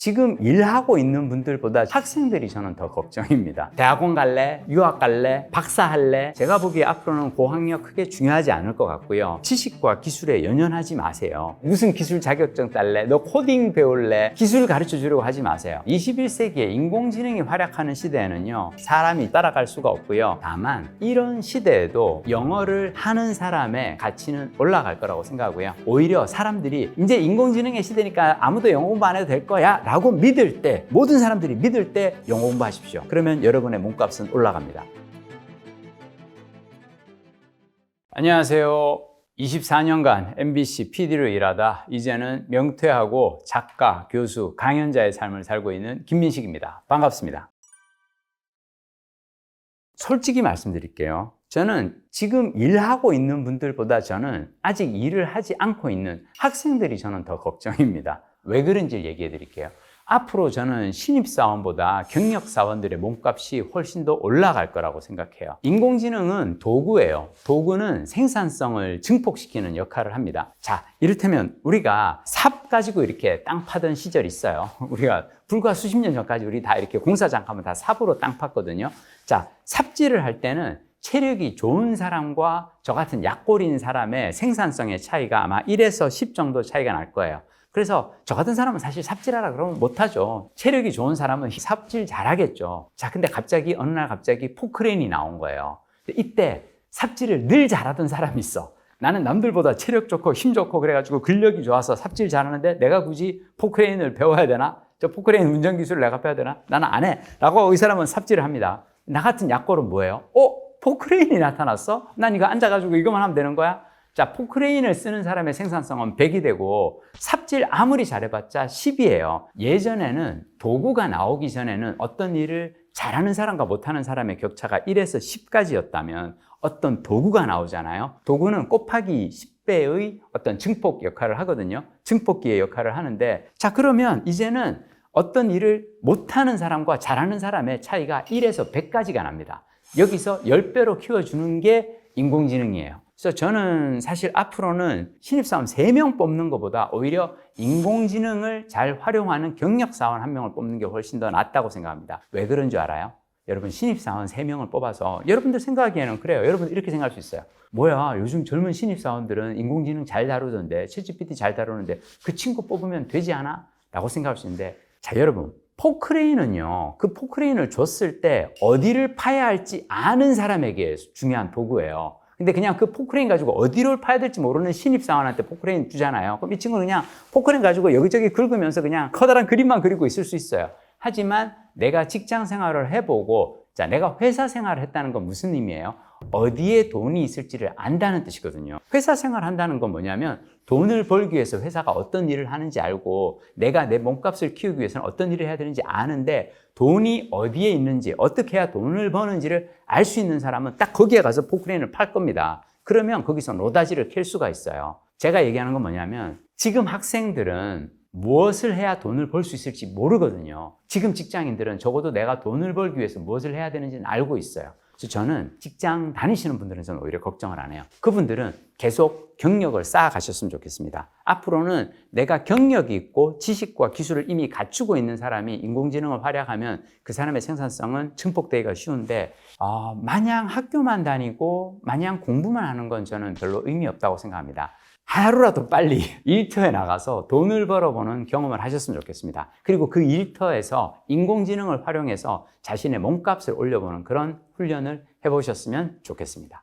지금 일하고 있는 분들보다 학생들이 저는 더 걱정입니다. 대학원 갈래? 유학 갈래? 박사 할래? 제가 보기에 앞으로는 고학력 크게 중요하지 않을 것 같고요. 지식과 기술에 연연하지 마세요. 무슨 기술 자격증 딸래? 너 코딩 배울래? 기술 가르쳐 주려고 하지 마세요. 21세기에 인공지능이 활약하는 시대에는요, 사람이 따라갈 수가 없고요. 다만 이런 시대에도 영어를 하는 사람의 가치는 올라갈 거라고 생각하고요. 오히려 사람들이 이제 인공지능의 시대니까 아무도 영어 공부 안 해도 될 거야 라고 믿을 때, 모든 사람들이 믿을 때 영어 공부하십시오. 그러면 여러분의 몸값은 올라갑니다. 안녕하세요. 24년간 MBC PD로 일하다 이제는 명퇴하고 작가, 교수, 강연자의 삶을 살고 있는 김민식입니다. 반갑습니다. 솔직히 말씀드릴게요. 저는 지금 일하고 있는 분들보다 저는 아직 일을 하지 않고 있는 학생들이 저는 더 걱정입니다. 왜 그런지 얘기해 드릴게요. 앞으로 저는 신입사원보다 경력사원들의 몸값이 훨씬 더 올라갈 거라고 생각해요. 인공지능은 도구예요. 도구는 생산성을 증폭시키는 역할을 합니다. 자, 이를테면 우리가 삽 가지고 이렇게 땅 파던 시절이 있어요. 우리가 불과 수십 년 전까지 우리 다 이렇게 공사장 가면 다 삽으로 땅 팠거든요. 자, 삽질을 할 때는 체력이 좋은 사람과 저 같은 약골인 사람의 생산성의 차이가 아마 1에서 10 정도 차이가 날 거예요. 그래서 저 같은 사람은 사실 삽질하라 그러면 못하죠. 체력이 좋은 사람은 삽질 잘하겠죠. 자, 근데 갑자기 어느 날 갑자기 포크레인이 나온 거예요. 이때 삽질을 늘 잘하던 사람이 있어. 나는 남들보다 체력 좋고 힘 좋고 그래가지고 근력이 좋아서 삽질 잘하는데 내가 굳이 포크레인을 배워야 되나? 저 포크레인 운전 기술을 내가 배워야 되나? 나는 안 해. 라고 이 사람은 삽질을 합니다. 나 같은 약골은 뭐예요? 포크레인이 나타났어? 난 이거 앉아가지고 이거만 하면 되는 거야? 자, 포크레인을 쓰는 사람의 생산성은 100이 되고 삽질 아무리 잘해봤자 10이에요. 예전에는 도구가 나오기 전에는 어떤 일을 잘하는 사람과 못하는 사람의 격차가 1에서 10까지였다면 어떤 도구가 나오잖아요. 도구는 곱하기 10배의 어떤 증폭 역할을 하거든요. 증폭기의 역할을 하는데, 자, 그러면 이제는 어떤 일을 못하는 사람과 잘하는 사람의 차이가 1에서 100까지가 납니다. 여기서 10배로 키워주는 게 인공지능이에요. 그래서 저는 사실 앞으로는 신입사원 3명 뽑는 것보다 오히려 인공지능을 잘 활용하는 경력사원 1명을 뽑는 게 훨씬 더 낫다고 생각합니다. 왜 그런 줄 알아요? 여러분, 신입사원 3명을 뽑아서 여러분들 생각하기에는 그래요. 여러분 이렇게 생각할 수 있어요. 뭐야, 요즘 젊은 신입사원들은 인공지능 잘 다루던데, 챗GPT 잘 다루는데 그 친구 뽑으면 되지 않아? 라고 생각할 수 있는데, 자, 여러분, 포크레인은요, 그 포크레인을 줬을 때 어디를 파야 할지 아는 사람에게 중요한 도구예요. 근데 그냥 그 포크레인 가지고 어디를 파야 될지 모르는 신입사원한테 포크레인 주잖아요. 그럼 이 친구는 그냥 포크레인 가지고 여기저기 긁으면서 그냥 커다란 그림만 그리고 있을 수 있어요. 하지만 내가 직장 생활을 해보고, 자, 내가 회사 생활을 했다는 건 무슨 의미예요? 어디에 돈이 있을지를 안다는 뜻이거든요. 회사 생활을 한다는 건 뭐냐면 돈을 벌기 위해서 회사가 어떤 일을 하는지 알고 내가 내 몸값을 키우기 위해서는 어떤 일을 해야 되는지 아는데 돈이 어디에 있는지 어떻게 해야 돈을 버는지를 알 수 있는 사람은 딱 거기에 가서 포크레인을 팔 겁니다. 그러면 거기서 노다지를 캘 수가 있어요. 제가 얘기하는 건 뭐냐면 지금 학생들은 무엇을 해야 돈을 벌 수 있을지 모르거든요. 지금 직장인들은 적어도 내가 돈을 벌기 위해서 무엇을 해야 되는지는 알고 있어요. 그래서 저는 직장 다니시는 분들은 저는 오히려 걱정을 안 해요. 그분들은 계속 경력을 쌓아가셨으면 좋겠습니다. 앞으로는 내가 경력이 있고 지식과 기술을 이미 갖추고 있는 사람이 인공지능을 활약하면 그 사람의 생산성은 증폭되기가 쉬운데 마냥 학교만 다니고 마냥 공부만 하는 건 저는 별로 의미 없다고 생각합니다. 하루라도 빨리 일터에 나가서 돈을 벌어보는 경험을 하셨으면 좋겠습니다. 그리고 그 일터에서 인공지능을 활용해서 자신의 몸값을 올려보는 그런 훈련을 해보셨으면 좋겠습니다.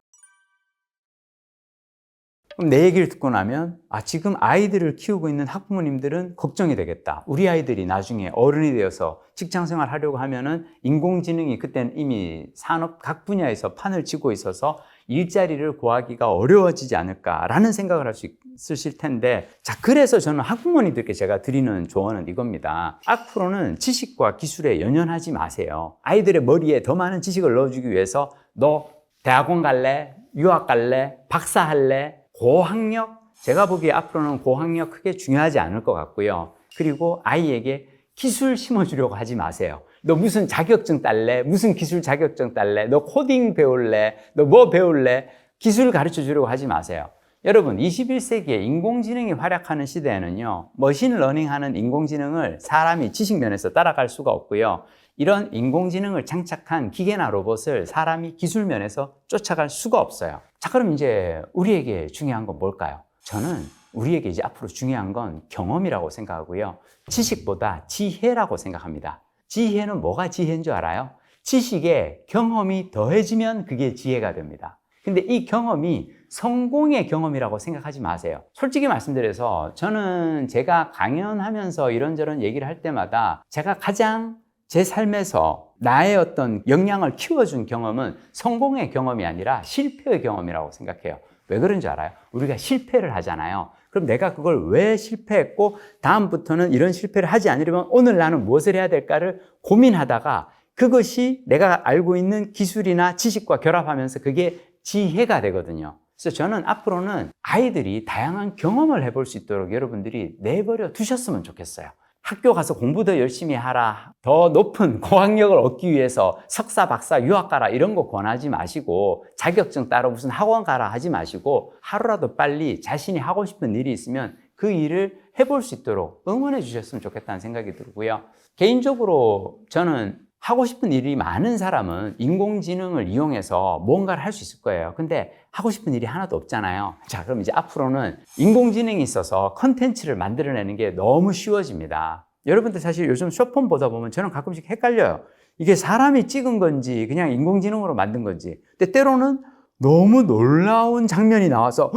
그럼 내 얘기를 듣고 나면 지금 아이들을 키우고 있는 학부모님들은 걱정이 되겠다. 우리 아이들이 나중에 어른이 되어서 직장생활 하려고 하면은 인공지능이 그때는 이미 산업 각 분야에서 판을 치고 있어서 일자리를 구하기가 어려워지지 않을까라는 생각을 할 수 있으실 텐데, 자, 그래서 저는 학부모님들께 제가 드리는 조언은 이겁니다. 앞으로는 지식과 기술에 연연하지 마세요. 아이들의 머리에 더 많은 지식을 넣어주기 위해서 너 대학원 갈래? 유학 갈래? 박사 할래? 고학력? 제가 보기에 앞으로는 고학력 크게 중요하지 않을 것 같고요. 그리고 아이에게 기술 심어주려고 하지 마세요. 너 무슨 자격증 딸래? 무슨 기술 자격증 딸래? 너 코딩 배울래? 너 뭐 배울래? 기술 가르쳐 주려고 하지 마세요. 여러분, 21세기에 인공지능이 활약하는 시대에는요, 머신러닝 하는 인공지능을 사람이 지식면에서 따라갈 수가 없고요. 이런 인공지능을 장착한 기계나 로봇을 사람이 기술면에서 쫓아갈 수가 없어요. 자, 그럼 이제 우리에게 중요한 건 뭘까요? 저는 우리에게 이제 앞으로 중요한 건 경험이라고 생각하고요. 지식보다 지혜라고 생각합니다. 지혜는 뭐가 지혜인 줄 알아요? 지식에 경험이 더해지면 그게 지혜가 됩니다. 근데 이 경험이 성공의 경험이라고 생각하지 마세요. 솔직히 말씀드려서 저는 제가 강연하면서 이런저런 얘기를 할 때마다 제가 가장 제 삶에서 나의 어떤 역량을 키워준 경험은 성공의 경험이 아니라 실패의 경험이라고 생각해요. 왜 그런지 알아요? 우리가 실패를 하잖아요. 그럼 내가 그걸 왜 실패했고 다음부터는 이런 실패를 하지 않으려면 오늘 나는 무엇을 해야 될까를 고민하다가 그것이 내가 알고 있는 기술이나 지식과 결합하면서 그게 지혜가 되거든요. 그래서 저는 앞으로는 아이들이 다양한 경험을 해볼 수 있도록 여러분들이 내버려 두셨으면 좋겠어요. 학교 가서 공부 더 열심히 하라, 더 높은 고학력을 얻기 위해서 석사, 박사, 유학 가라 이런 거 권하지 마시고 자격증 따러 무슨 학원 가라 하지 마시고 하루라도 빨리 자신이 하고 싶은 일이 있으면 그 일을 해볼 수 있도록 응원해 주셨으면 좋겠다는 생각이 들고요. 개인적으로 저는 하고 싶은 일이 많은 사람은 인공지능을 이용해서 뭔가를 할 수 있을 거예요. 근데 하고 싶은 일이 하나도 없잖아요. 자, 그럼 이제 앞으로는 인공지능이 있어서 컨텐츠를 만들어내는 게 너무 쉬워집니다. 여러분들 사실 요즘 숏폼 보다 보면 저는 가끔씩 헷갈려요. 이게 사람이 찍은 건지 그냥 인공지능으로 만든 건지. 근데 때로는 너무 놀라운 장면이 나와서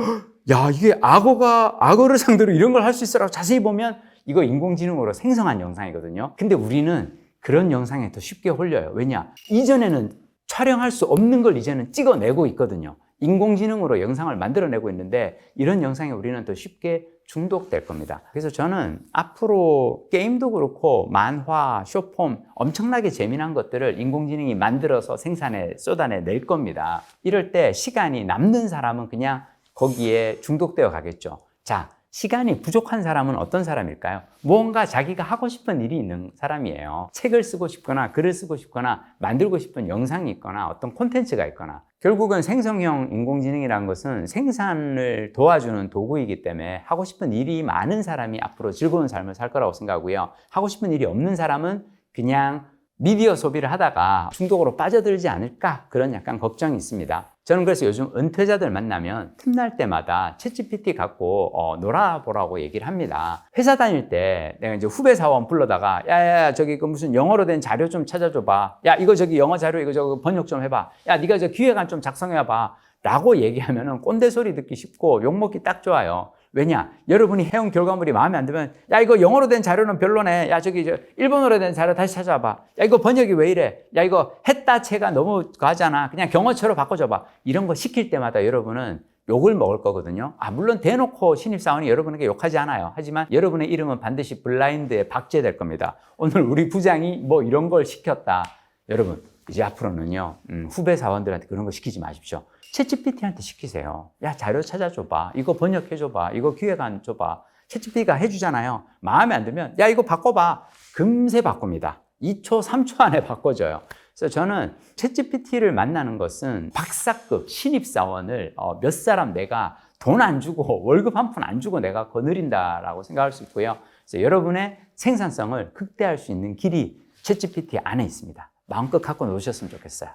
야, 이게 악어를 상대로 이런 걸 할 수 있어라고 자세히 보면 이거 인공지능으로 생성한 영상이거든요. 근데 우리는 그런 영상에 더 쉽게 홀려요. 왜냐? 이전에는 촬영할 수 없는 걸 이제는 찍어내고 있거든요. 인공지능으로 영상을 만들어내고 있는데 이런 영상에 우리는 더 쉽게 중독될 겁니다. 그래서 저는 앞으로 게임도 그렇고 만화, 숏폼 엄청나게 재미난 것들을 인공지능이 만들어서 생산해 쏟아낼 겁니다. 이럴 때 시간이 남는 사람은 그냥 거기에 중독되어 가겠죠. 자, 시간이 부족한 사람은 어떤 사람일까요? 무언가 자기가 하고 싶은 일이 있는 사람이에요. 책을 쓰고 싶거나 글을 쓰고 싶거나 만들고 싶은 영상이 있거나 어떤 콘텐츠가 있거나 결국은 생성형 인공지능이라는 것은 생산을 도와주는 도구이기 때문에 하고 싶은 일이 많은 사람이 앞으로 즐거운 삶을 살 거라고 생각하고요. 하고 싶은 일이 없는 사람은 그냥 미디어 소비를 하다가 중독으로 빠져들지 않을까 그런 약간 걱정이 있습니다. 저는 그래서 요즘 은퇴자들 만나면 틈날 때마다 챗GPT 갖고 놀아보라고 얘기를 합니다. 회사 다닐 때 내가 이제 후배 사원 불러다가 야야야 저기 그 무슨 영어로 된 자료 좀 찾아줘봐. 야 이거 저기 영어 자료 이거 저거 번역 좀 해봐. 야 네가 저 기획안 좀 작성해봐. 라고 얘기하면은 꼰대 소리 듣기 쉽고 욕먹기 딱 좋아요. 왜냐? 여러분이 해온 결과물이 마음에 안 들면 야 이거 영어로 된 자료는 별로네. 야 저기 일본어로 된 자료 다시 찾아봐. 야 이거 번역이 왜 이래? 야 이거 했다체가 너무 과하잖아. 그냥 경어처로 바꿔줘봐. 이런 거 시킬 때마다 여러분은 욕을 먹을 거거든요. 물론 대놓고 신입사원이 여러분에게 욕하지 않아요. 하지만 여러분의 이름은 반드시 블라인드에 박제될 겁니다. 오늘 우리 부장이 뭐 이런 걸 시켰다. 여러분 이제 앞으로는요 후배 사원들한테 그런 거 시키지 마십시오. 챗GPT한테 시키세요. 야 자료 찾아줘봐. 이거 번역해줘봐. 이거 기획안 줘봐. 챗GPT가 해주잖아요. 마음에 안 들면 야 이거 바꿔봐. 금세 바꿉니다. 2초 3초 안에 바꿔줘요. 그래서 저는 챗GPT를 만나는 것은 박사급 신입사원을 몇 사람 내가 돈 안 주고 월급 한 푼 안 주고 내가 거느린다라고 생각할 수 있고요. 그래서 여러분의 생산성을 극대화할 수 있는 길이 챗GPT 안에 있습니다. 마음껏 갖고 노셨으면 좋겠어요.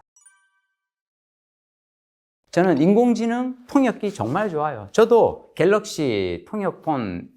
저는 인공지능 통역기 정말 좋아요. 저도 갤럭시 통역폰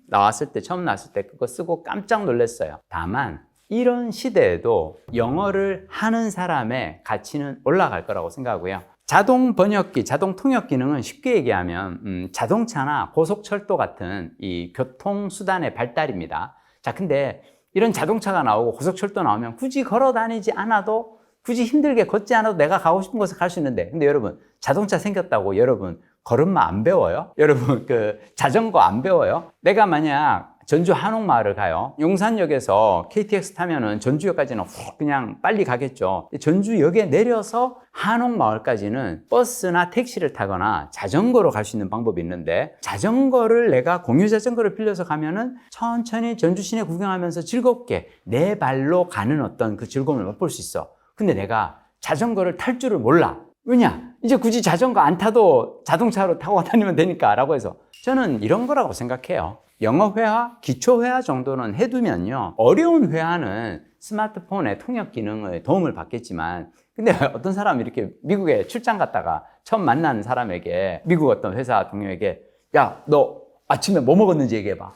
처음 나왔을 때 그거 쓰고 깜짝 놀랐어요. 다만 이런 시대에도 영어를 하는 사람의 가치는 올라갈 거라고 생각하고요. 자동 번역기, 자동 통역 기능은 쉽게 얘기하면 자동차나 고속철도 같은 이 교통수단의 발달입니다. 자, 근데 이런 자동차가 나오고 고속철도 나오면 굳이 걸어 다니지 않아도 굳이 힘들게 걷지 않아도 내가 가고 싶은 곳에 갈 수 있는데 근데 여러분 자동차 생겼다고 여러분 걸음마 안 배워요? 여러분 자전거 안 배워요? 내가 만약 전주 한옥마을을 가요. 용산역에서 KTX 타면은 전주역까지는 그냥 빨리 가겠죠. 전주역에 내려서 한옥마을까지는 버스나 택시를 타거나 자전거로 갈 수 있는 방법이 있는데 자전거를 내가 공유 자전거를 빌려서 가면은 천천히 전주 시내 구경하면서 즐겁게 내 발로 가는 어떤 그 즐거움을 맛볼 수 있어. 근데 내가 자전거를 탈 줄을 몰라. 왜냐? 이제 굳이 자전거 안 타도 자동차로 타고 다니면 되니까 라고 해서 저는 이런 거라고 생각해요. 영어 회화, 기초 회화 정도는 해두면요. 어려운 회화는 스마트폰의 통역 기능의 도움을 받겠지만 근데 어떤 사람이 이렇게 미국에 출장 갔다가 처음 만난 사람에게 미국 어떤 회사 동료에게 야, 너 아침에 뭐 먹었는지 얘기해봐.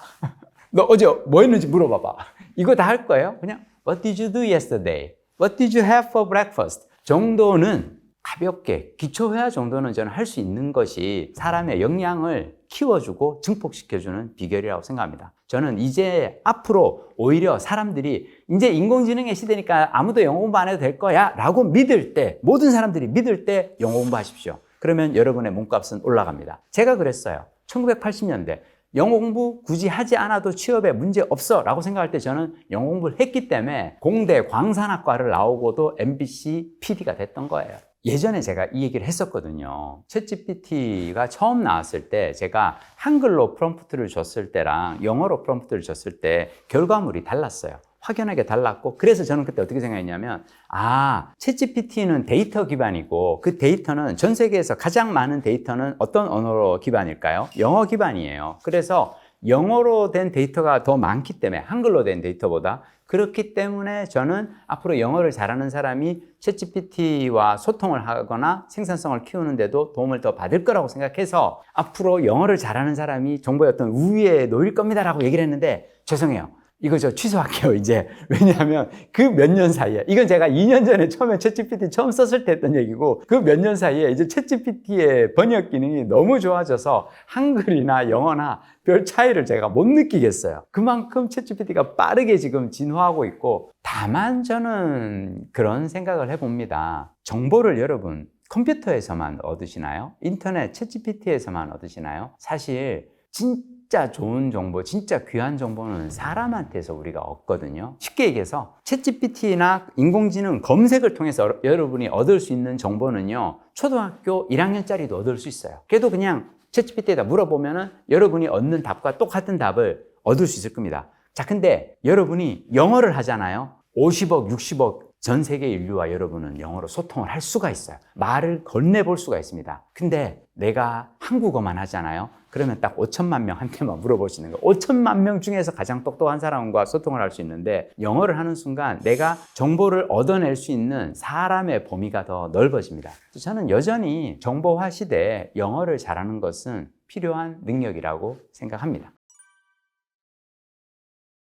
너 어제 뭐 했는지 물어봐봐. 이거 다 할 거예요? 그냥 What did you do yesterday? What did you have for breakfast? 정도는 가볍게 기초회화 정도는 저는 할 수 있는 것이 사람의 역량을 키워주고 증폭시켜주는 비결이라고 생각합니다. 저는 이제 앞으로 오히려 사람들이 이제 인공지능의 시대니까 아무도 영어 공부 안 해도 될 거야 라고 믿을 때, 모든 사람들이 믿을 때 영어 공부하십시오. 그러면 여러분의 몸값은 올라갑니다. 제가 그랬어요. 1980년대 영어 공부 굳이 하지 않아도 취업에 문제 없어 라고 생각할 때 저는 영어 공부를 했기 때문에 공대 광산학과를 나오고도 MBC PD가 됐던 거예요. 예전에 제가 이 얘기를 했었거든요. 챗GPT가 처음 나왔을 때 제가 한글로 프롬프트를 줬을 때랑 영어로 프롬프트를 줬을 때 결과물이 달랐어요. 확연하게 달랐고 그래서 저는 그때 어떻게 생각했냐면 챗GPT는 데이터 기반이고 그 데이터는 전 세계에서 가장 많은 데이터는 어떤 언어로 기반일까요? 영어 기반이에요. 그래서 영어로 된 데이터가 더 많기 때문에 한글로 된 데이터보다 그렇기 때문에 저는 앞으로 영어를 잘하는 사람이 챗GPT와 소통을 하거나 생산성을 키우는데도 도움을 더 받을 거라고 생각해서 앞으로 영어를 잘하는 사람이 정보의 어떤 우위에 놓일 겁니다라고 얘기를 했는데 죄송해요. 이거 저 취소할게요, 이제. 왜냐하면 그 몇 년 사이에, 이건 제가 2년 전에 처음에 챗GPT 처음 썼을 때 했던 얘기고, 그 몇 년 사이에 이제 챗GPT의 번역 기능이 너무 좋아져서 한글이나 영어나 별 차이를 제가 못 느끼겠어요. 그만큼 챗GPT가 빠르게 지금 진화하고 있고, 다만 저는 그런 생각을 해봅니다. 정보를 여러분, 컴퓨터에서만 얻으시나요? 인터넷 챗GPT에서만 얻으시나요? 사실, 진짜 좋은 정보, 진짜 귀한 정보는 사람한테서 우리가 얻거든요. 쉽게 얘기해서 챗GPT나 인공지능 검색을 통해서 여러분이 얻을 수 있는 정보는요, 초등학교 1학년짜리도 얻을 수 있어요. 그래도 그냥 챗GPT에다 물어보면은 여러분이 얻는 답과 똑같은 답을 얻을 수 있을 겁니다. 자, 근데 여러분이 영어를 하잖아요. 50억, 60억 전 세계 인류와 여러분은 영어로 소통을 할 수가 있어요. 말을 건네볼 수가 있습니다. 근데 내가 한국어만 하잖아요. 그러면 딱 5천만 명한테만 물어보시는 거예요. 5천만 명 중에서 가장 똑똑한 사람과 소통을 할 수 있는데 영어를 하는 순간 내가 정보를 얻어낼 수 있는 사람의 범위가 더 넓어집니다. 저는 여전히 정보화 시대에 영어를 잘하는 것은 필요한 능력이라고 생각합니다.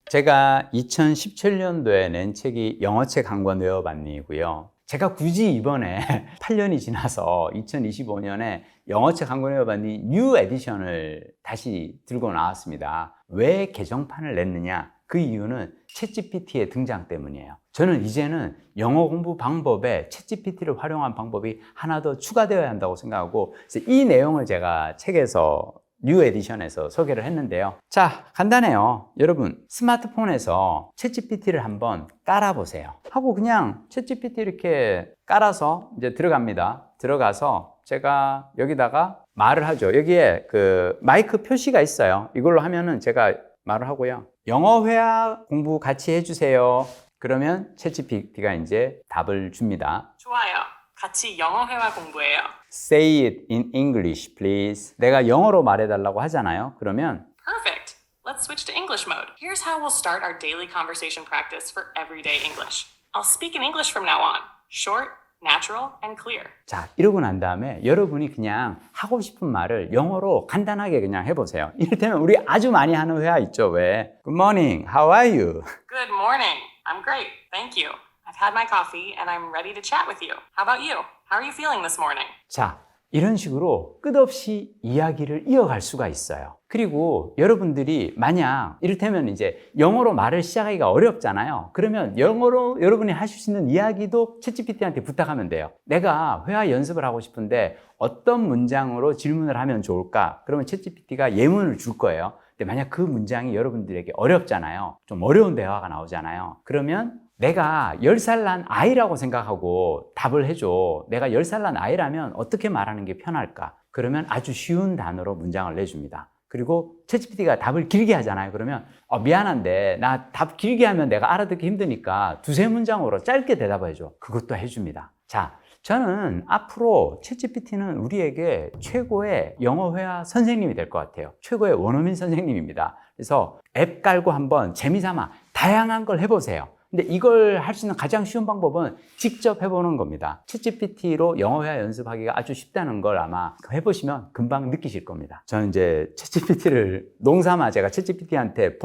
제가 2017년도에 낸 책이 영어책 한 권 외워봤니고요. 제가 굳이 이번에 8년이 지나서 2025년에 영어책 한 권 외워봤니 뉴 에디션을 다시 들고 나왔습니다. 왜 개정판을 냈느냐? 그 이유는 챗GPT의 등장 때문이에요. 저는 이제는 영어 공부 방법에 챗GPT를 활용한 방법이 하나 더 추가되어야 한다고 생각하고 그래서 이 내용을 제가 책에서 뉴 에디션에서 소개를 했는데요. 자, 간단해요. 여러분, 스마트폰에서 챗GPT를 한번 깔아보세요. 하고 그냥 챗GPT 이렇게 깔아서 이제 들어갑니다. 들어가서 제가 여기다가 말을 하죠. 여기에 그 마이크 표시가 있어요. 이걸로 하면은 제가 말을 하고요. 영어 회화 공부 같이 해주세요. 그러면 챗GPT가 이제 답을 줍니다. 좋아요. 같이 영어 회화 공부해요. Say it in English, please. 내가 영어로 말해달라고 하잖아요. 그러면 Perfect. Let's switch to English mode. Here's how we'll start our daily conversation practice for everyday English. I'll speak in English from now on. Short, natural, and clear. 자, 이러고 난 다음에 여러분이 그냥 하고 싶은 말을 영어로 간단하게 그냥 해보세요. 이를테면 우리 아주 많이 하는 회화 있죠, 왜? Good morning, how are you? Good morning. I'm great. Thank you. I've had my coffee and I'm ready to chat with you. How about you? How are you feeling this morning? 자, 이런 식으로 끝없이 이야기를 이어갈 수가 있어요. 그리고 여러분들이 만약 이를테면 이제 영어로 말을 시작하기가 어렵잖아요. 그러면 영어로 여러분이 하실 수 있는 이야기도 챗GPT한테 부탁하면 돼요. 내가 회화 연습을 하고 싶은데 어떤 문장으로 질문을 하면 좋을까? 그러면 챗GPT가 예문을 줄 거예요. 근데 만약 그 문장이 여러분들에게 어렵잖아요. 좀 어려운 대화가 나오잖아요. 그러면 내가 10살 난 아이라고 생각하고 답을 해줘. 내가 10살 난 아이라면 어떻게 말하는 게 편할까? 그러면 아주 쉬운 단어로 문장을 내줍니다. 그리고 챗GPT가 답을 길게 하잖아요. 그러면 미안한데 나 답 길게 하면 내가 알아듣기 힘드니까 두세 문장으로 짧게 대답을 해줘. 그것도 해줍니다. 자, 저는 앞으로 챗GPT는 우리에게 최고의 영어 회화 선생님이 될 것 같아요. 최고의 원어민 선생님입니다. 그래서 앱 깔고 한번 재미삼아 다양한 걸 해보세요. 근데 이걸 할 수 있는 가장 쉬운 방법은 직접 해보는 겁니다. 챗GPT로 영어 회화 연습하기가 아주 쉽다는 걸 아마 해보시면 금방 느끼실 겁니다. 저는 이제 챗GPT를 농삼아 제가 챗GPT한테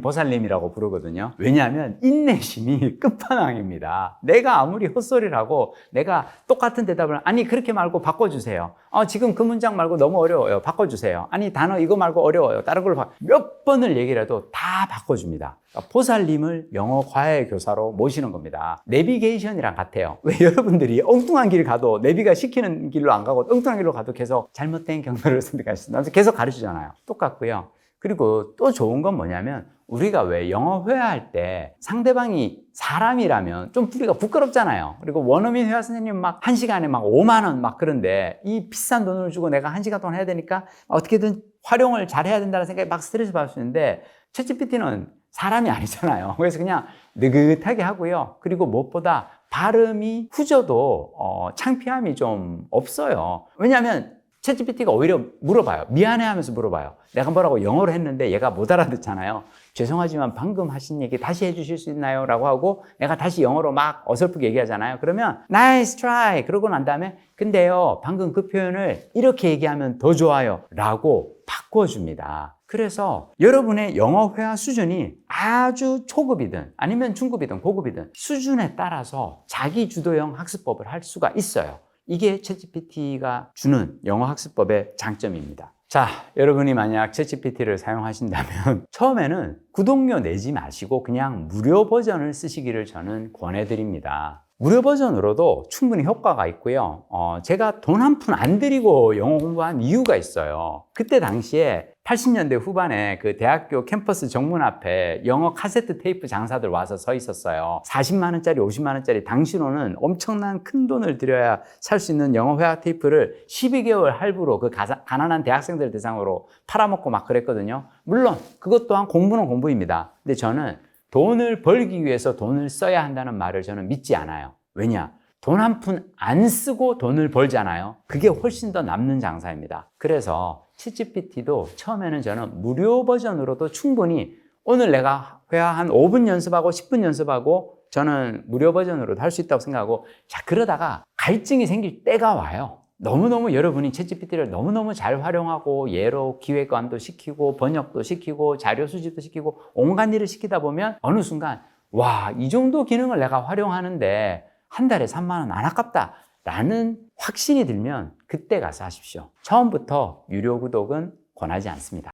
보살님이라고 부르거든요. 왜냐하면 인내심이 끝판왕입니다. 내가 아무리 헛소리를 하고 내가 똑같은 대답을 아니 그렇게 말고 바꿔주세요. 지금 그 문장 말고 너무 어려워요. 바꿔주세요. 아니 단어 이거 말고 어려워요. 다른 걸 몇 번을 얘기를 해도 다 바꿔줍니다. 그러니까 보살님을 영어 과외 교사로 모시는 겁니다. 내비게이션이랑 같아요. 왜 여러분들이 엉뚱한 길 가도 내비가 시키는 길로 안 가고 엉뚱한 길로 가도 계속 잘못된 경로를 선택하시면서 계속 가르치잖아요. 똑같고요. 그리고 또 좋은 건 뭐냐면 우리가 왜 영어 회화할 때 상대방이 사람이라면 좀 우리가 부끄럽잖아요. 그리고 원어민 회화 선생님 막 1시간에 막 5만 원 막 그런데 이 비싼 돈을 주고 내가 1시간 동안 해야 되니까 어떻게든 활용을 잘 해야 된다는 생각에 막 스트레스 받을 수 있는데 챗GPT는 사람이 아니잖아요. 그래서 그냥 느긋하게 하고요. 그리고 무엇보다 발음이 후져도 창피함이 좀 없어요. 왜냐하면 챗GPT가 오히려 물어봐요. 미안해 하면서 물어봐요. 내가 뭐라고 영어로 했는데 얘가 못 알아듣잖아요. 죄송하지만 방금 하신 얘기 다시 해주실 수 있나요? 라고 하고 내가 다시 영어로 막 어설프게 얘기하잖아요. 그러면 nice try 그러고 난 다음에 근데요 방금 그 표현을 이렇게 얘기하면 더 좋아요 라고 바꿔줍니다. 그래서 여러분의 영어 회화 수준이 아주 초급이든 아니면 중급이든 고급이든 수준에 따라서 자기 주도형 학습법을 할 수가 있어요. 이게 챗GPT가 주는 영어 학습법의 장점입니다. 자, 여러분이 만약 챗GPT를 사용하신다면 처음에는 구독료 내지 마시고 그냥 무료 버전을 쓰시기를 저는 권해드립니다. 무료 버전으로도 충분히 효과가 있고요. 제가 돈 한 푼 안 들이고 영어 공부한 이유가 있어요. 그때 당시에 80년대 후반에 그 대학교 캠퍼스 정문 앞에 영어 카세트 테이프 장사들 와서 서 있었어요. 40만 원짜리, 50만 원짜리 당시로는 엄청난 큰 돈을 들여야 살 수 있는 영어 회화 테이프를 12개월 할부로 그 가난한 대학생들 대상으로 팔아먹고 막 그랬거든요. 물론 그것 또한 공부는 공부입니다. 근데 저는 돈을 벌기 위해서 돈을 써야 한다는 말을 저는 믿지 않아요. 왜냐? 돈 한 푼 안 쓰고 돈을 벌잖아요. 그게 훨씬 더 남는 장사입니다. 그래서 챗GPT도 처음에는 저는 무료 버전으로도 충분히 오늘 내가 회화 한 5분 연습하고 10분 연습하고 저는 무료 버전으로도 할 수 있다고 생각하고 자 그러다가 갈증이 생길 때가 와요. 너무너무 여러분이 챗GPT를 너무너무 잘 활용하고 예로 기획안도 시키고 번역도 시키고 자료 수집도 시키고 온갖 일을 시키다 보면 어느 순간 와, 이 정도 기능을 내가 활용하는데 한 달에 3만 원 안 아깝다 라는 확신이 들면 그때 가서 하십시오. 처음부터 유료 구독은 권하지 않습니다.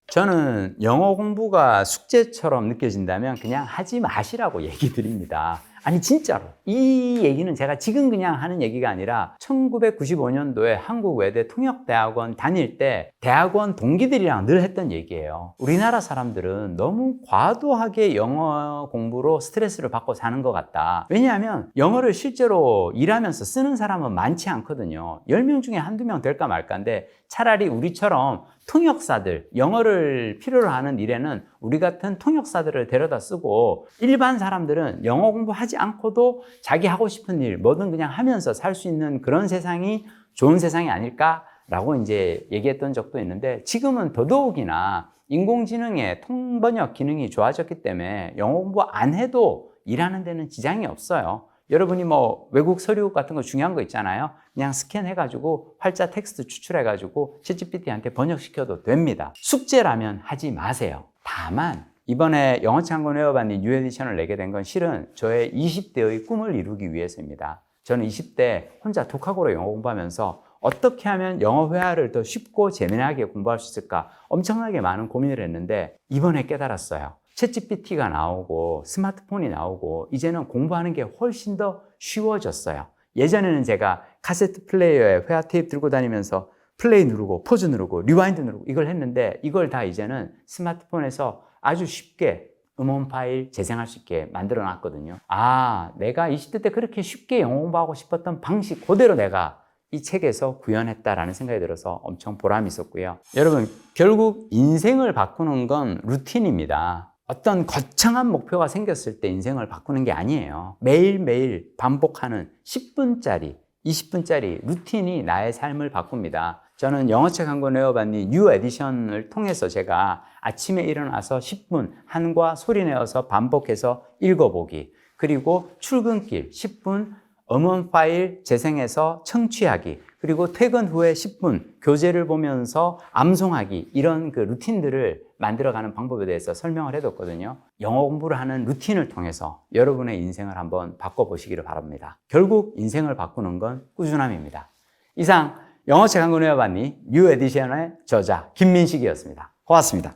저는 영어 공부가 숙제처럼 느껴진다면 그냥 하지 마시라고 얘기 드립니다. 아니 진짜로 이 얘기는 제가 지금 그냥 하는 얘기가 아니라 1995년도에 한국 외대 통역대학원 다닐 때 대학원 동기들이랑 늘 했던 얘기예요. 우리나라 사람들은 너무 과도하게 영어 공부로 스트레스를 받고 사는 것 같다. 왜냐하면 영어를 실제로 일하면서 쓰는 사람은 많지 않거든요. 10명 중에 한두 명 될까 말까인데 차라리 우리처럼 통역사들, 영어를 필요로 하는 일에는 우리 같은 통역사들을 데려다 쓰고 일반 사람들은 영어 공부하지 않고도 자기 하고 싶은 일 뭐든 그냥 하면서 살 수 있는 그런 세상이 좋은 세상이 아닐까라고 이제 얘기했던 적도 있는데 지금은 더더욱이나 인공지능의 통번역 기능이 좋아졌기 때문에 영어 공부 안 해도 일하는 데는 지장이 없어요. 여러분이 뭐 외국 서류 같은 거 중요한 거 있잖아요. 그냥 스캔해가지고 활자 텍스트 추출해가지고 챗GPT한테 번역시켜도 됩니다. 숙제라면 하지 마세요. 다만 이번에 영어창건 회화반이 뉴 에디션을 내게 된 건 실은 저의 20대의 꿈을 이루기 위해서입니다. 저는 20대 혼자 독학으로 영어 공부하면서 어떻게 하면 영어 회화를 더 쉽고 재미나게 공부할 수 있을까 엄청나게 많은 고민을 했는데 이번에 깨달았어요. 챗GPT가 나오고 스마트폰이 나오고 이제는 공부하는 게 훨씬 더 쉬워졌어요. 예전에는 제가 카세트 플레이어에 회화 테이프 들고 다니면서 플레이 누르고 포즈 누르고 리와인드 누르고 이걸 했는데 이걸 다 이제는 스마트폰에서 아주 쉽게 음원 파일 재생할 수 있게 만들어 놨거든요. 아, 내가 20대 때 그렇게 쉽게 영어 공부하고 싶었던 방식 그대로 내가 이 책에서 구현했다라는 생각이 들어서 엄청 보람이 있었고요. 여러분, 결국 인생을 바꾸는 건 루틴입니다. 어떤 거창한 목표가 생겼을 때 인생을 바꾸는 게 아니에요. 매일매일 반복하는 10분짜리, 20분짜리 루틴이 나의 삶을 바꿉니다. 저는 영어책 한 권 외워봤니 뉴 에디션을 통해서 제가 아침에 일어나서 10분 한과 소리 내어서 반복해서 읽어보기, 그리고 출근길 10분 음원 파일 재생해서 청취하기, 그리고 퇴근 후에 10분 교재를 보면서 암송하기, 이런 그 루틴들을 만들어가는 방법에 대해서 설명을 해뒀거든요. 영어 공부를 하는 루틴을 통해서 여러분의 인생을 한번 바꿔보시기를 바랍니다. 결국 인생을 바꾸는 건 꾸준함입니다. 이상 영어책 한 권 외워봤니 뉴 에디션의 저자 김민식이었습니다. 고맙습니다.